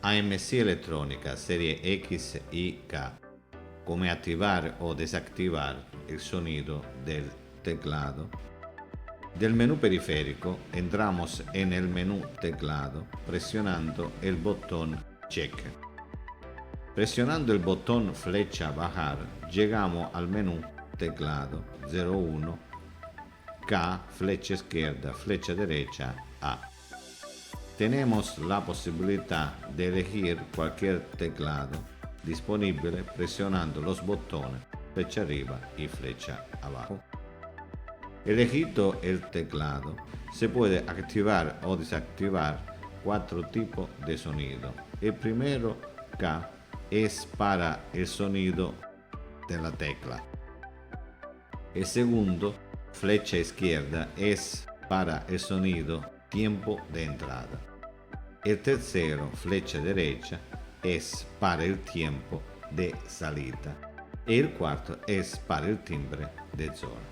AMC electrónica serie X y K. Cómo activar o desactivar el sonido del teclado. Del menú periférico entramos en el menú teclado presionando el botón check. Presionando el botón flecha bajar llegamos al menú teclado 01 K, flecha izquierda, flecha derecha, A. Tenemos la posibilidad de elegir cualquier teclado disponible presionando los botones flecha arriba y flecha abajo. Elegido el teclado, se puede activar o desactivar 4 tipos de sonido. El primero, K, es para el sonido de la tecla. El segundo, flecha izquierda, es para el sonido tiempo de entrada. El tercero, flecha derecha, es para el tiempo de salida. Y el cuarto es para el timbre de zona.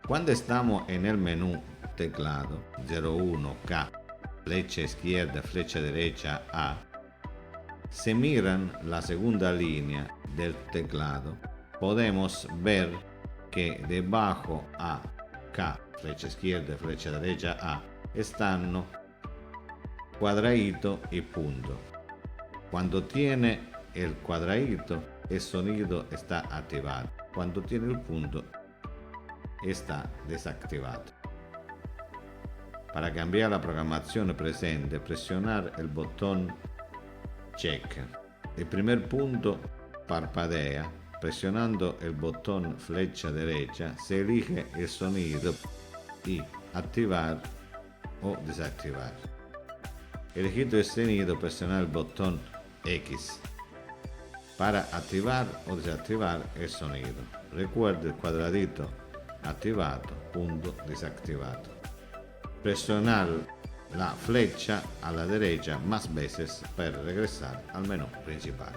Cuando estamos en el menú teclado 01K, flecha izquierda, flecha derecha, A, si miran la segunda línea del teclado, podemos ver que debajo a K, flecha izquierda, flecha derecha, A, están cuadradito y punto. Cuando tiene el cuadradito, el sonido está activado. Cuando tiene el punto, está desactivado. Para cambiar la programación presente, presionar el botón check. El primer punto parpadea. Presionando el botón flecha derecha se elige el sonido y activar o desactivar. Elegido el sonido, presionar el botón X para activar o desactivar el sonido. Recuerde el cuadradito activado, punto desactivado. Presionar la flecha a la derecha más veces para regresar al menú principal.